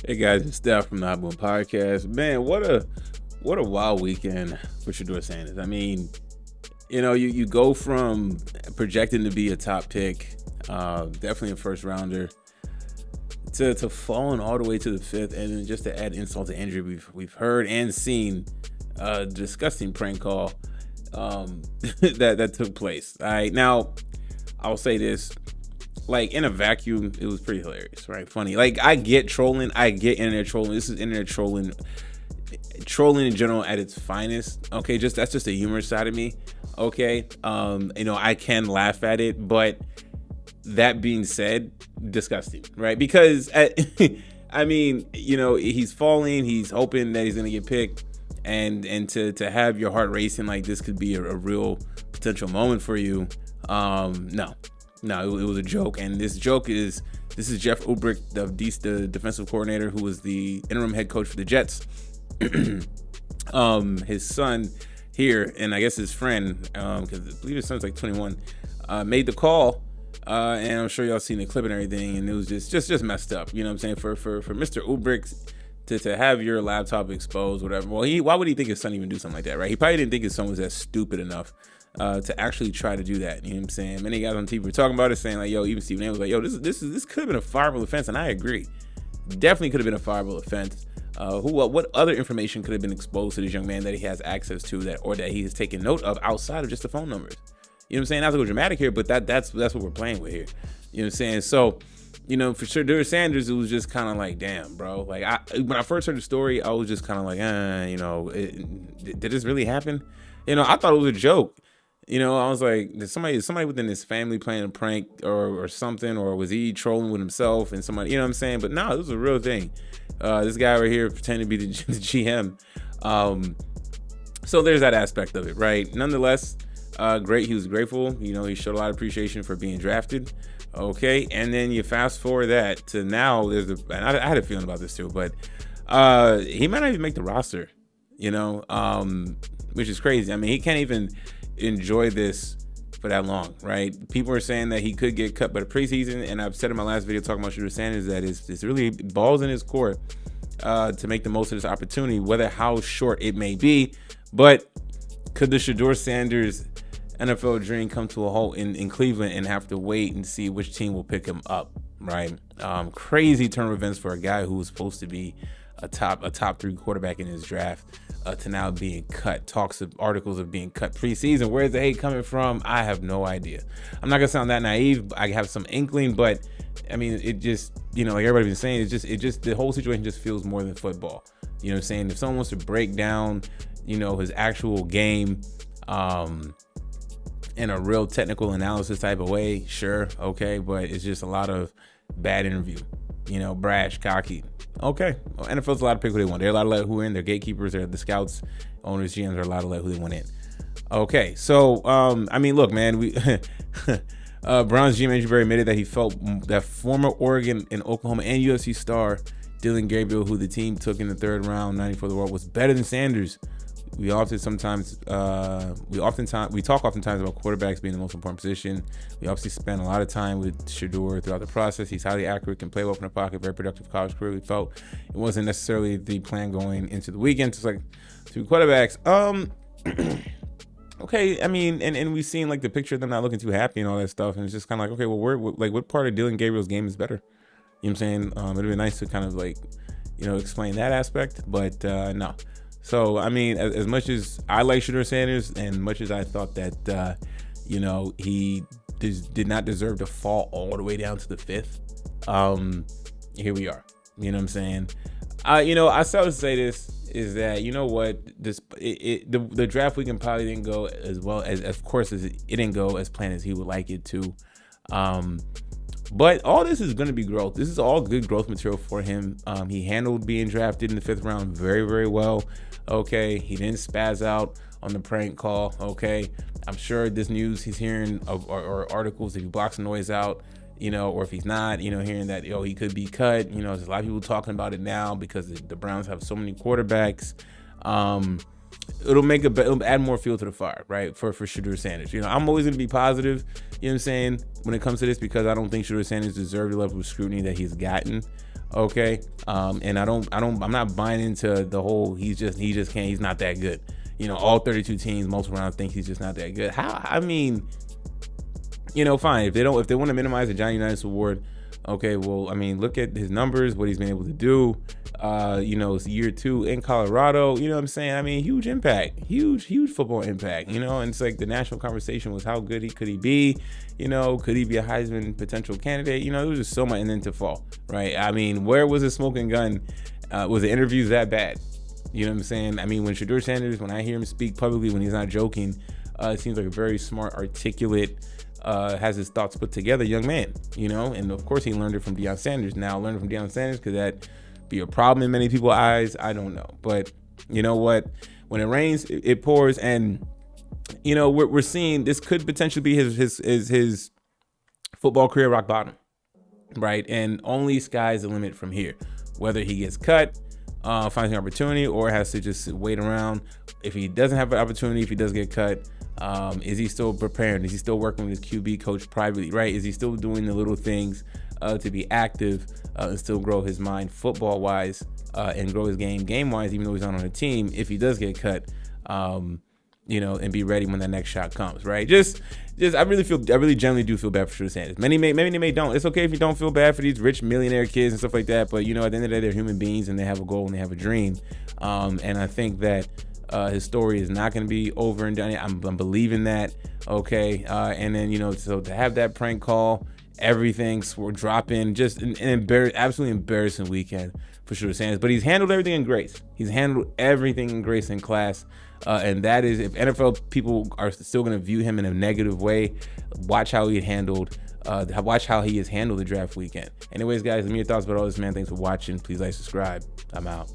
Hey guys, it's Steph from the Hot Boom Podcast. Man, what a wild weekend for Shedeur Sanders. I mean, you go from projecting to be a top pick, definitely a first rounder, to falling all the way to the fifth, and then just to add insult to injury, we've heard and seen a disgusting prank call that took place. All right, now I'll say this. Like, in a vacuum, it was pretty hilarious, right? Funny. Like, I get trolling. I get internet trolling. This is internet trolling in general at its finest. Okay, that's just the humor side of me. Okay. I can laugh at it, but that being said, disgusting, right? Because I mean, he's falling, he's hoping that he's gonna get picked, and to have your heart racing like this could be a real potential moment for you. No, it was a joke, and this is Jeff Ulbrich, the defensive coordinator, who was the interim head coach for the Jets. His son here, and I guess his friend, because I believe his son's like 21, made the call, and I'm sure y'all seen the clip and everything, and it was just messed up. You know what I'm saying? For Mr. Ulbrich to have your laptop exposed, whatever. Well, why would he think his son even do something like that, right? He probably didn't think his son was that stupid enough to actually try to do that. You know what I'm saying? Many guys on TV were talking about it, saying like, yo, even Stephen A was like, yo, this could have been a fireable offense, and I agree. Definitely could have been a fireable offense. What other information could have been exposed to this young man that he has access to that he has taken note of outside of just the phone numbers? You know what I'm saying? Not to go dramatic here, but that's what we're playing with here. You know what I'm saying? So, for Shedeur Sanders, it was just kind of like, damn, bro. Like, when I first heard the story, I was just kind of like, did this really happen? I thought it was a joke. I was like, did somebody within his family playing a prank or something, or was he trolling with himself and somebody, you know what I'm saying? But no, this was a real thing. This guy right here pretending to be the GM. So there's that aspect of it, right? Nonetheless, great. He was grateful. He showed a lot of appreciation for being drafted. Okay, and then you fast forward that to now. And I had a feeling about this too, but he might not even make the roster. Which is crazy. I mean, he can't even enjoy this for that long, right? People are saying that he could get cut by the preseason, and I've said in my last video talking about Shedeur Sanders that it's really balls in his court to make the most of this opportunity, whether how short it may be. But could the Shedeur Sanders NFL dream come to a halt in Cleveland and have to wait and see which team will pick him up, right? Crazy turn of events for a guy who was supposed to be a top 3 quarterback in his draft to now being cut. Articles of being cut preseason. Where's the hate coming from? I have no idea. I'm not gonna sound that naive. I have some inkling, but I mean, it just, like everybody's been saying, it just the whole situation just feels more than football. You know what I'm saying? If someone wants to break down, his actual game, in a real technical analysis type of way, sure, okay, but it's just a lot of bad interview, brash, cocky. Okay, well, NFL's allowed to pick who they want. They're allowed to let who in. They're gatekeepers. They're the scouts, owners, GMs are allowed to let who they want in. Okay, so I mean, look, man, Browns GM Andrew Berry admitted that he felt that former Oregon and Oklahoma and UFC star Dylan Gabriel, who the team took in the 3rd round, 94 the world, was better than Sanders. We talk oftentimes about quarterbacks being the most important position. We obviously spent a lot of time with Shedeur throughout the process. He's highly accurate, can play well from the pocket, very productive college career. We felt it wasn't necessarily the plan going into the weekend. It's like 2 quarterbacks. Okay, I mean, and we've seen like the picture of them not looking too happy and all that stuff, and it's just kind of like, okay, well, what part of Dylan Gabriel's game is better? You know what I'm saying? It'd be nice to kind of like, explain that aspect, but no. So, I mean, as much as I like Shedeur Sanders and much as I thought that, he did not deserve to fall all the way down to the 5th, here we are. You know what I'm saying? I still would say this is that, the draft weekend probably didn't go as well as it didn't go as planned as he would like it to. But all this is going to be growth. This is all good growth material for him. He handled being drafted in the 5th round very, very well. Okay, he didn't spaz out on the prank call. Okay, I'm sure this news he's hearing or articles, if he blocks the noise out, or if he's not, hearing that, he could be cut. There's a lot of people talking about it now because the Browns have so many quarterbacks. It'll add more fuel to the fire, right? For Shedeur Sanders. I'm always going to be positive, what I'm saying, when it comes to this, because I don't think Shedeur Sanders deserves the level of scrutiny that he's gotten. Okay. And I'm not buying into the whole, he just can't, he's not that good. All 32 teams, multiple rounds think he's just not that good. I mean, fine. If they want to minimize the Johnny Unitas award, okay, well, I mean, look at his numbers, what he's been able to do. It's year 2 in Colorado. You know what I'm saying? I mean, huge impact, huge football impact. And it's like the national conversation was how good could he be? Could he be a Heisman potential candidate? There was just so much, and then to fall, right? I mean, where was the smoking gun? Was the interviews that bad? You know what I'm saying? I mean, when Shedeur Sanders, when I hear him speak publicly, when he's not joking, it seems like a very smart, articulate, has his thoughts put together young man, and of course he learned it from Deion Sanders. Now, learning from Deion Sanders, could that be a problem in many people's eyes? I don't know. But you know what? When it rains, it pours, and we're seeing this could potentially be his football career rock bottom, right? And only sky's the limit from here. Whether he gets cut, finds an opportunity, or has to just wait around. If he doesn't have an opportunity, if he does get cut, is he still preparing? Is he still working with his QB coach privately, right? Is he still doing the little things to be active and still grow his mind football-wise and grow his game-wise, even though he's not on a team, if he does get cut, and be ready when that next shot comes, right? I really genuinely do feel bad for Shedeur Sanders. Many may don't. It's okay if you don't feel bad for these rich millionaire kids and stuff like that, but at the end of the day, they're human beings and they have a goal and they have a dream. And I think that his story is not going to be over and done. I'm believing that. Okay. And then, so to have that prank call, everything dropping, just an absolutely embarrassing weekend for Shedeur Sanders. But he's handled everything in grace. He's handled everything in grace and class. And that is, if NFL people are still going to view him in a negative way, watch how he has handled the draft weekend. Anyways, guys, let me know your thoughts about all this, man. Thanks for watching. Please like, subscribe. I'm out.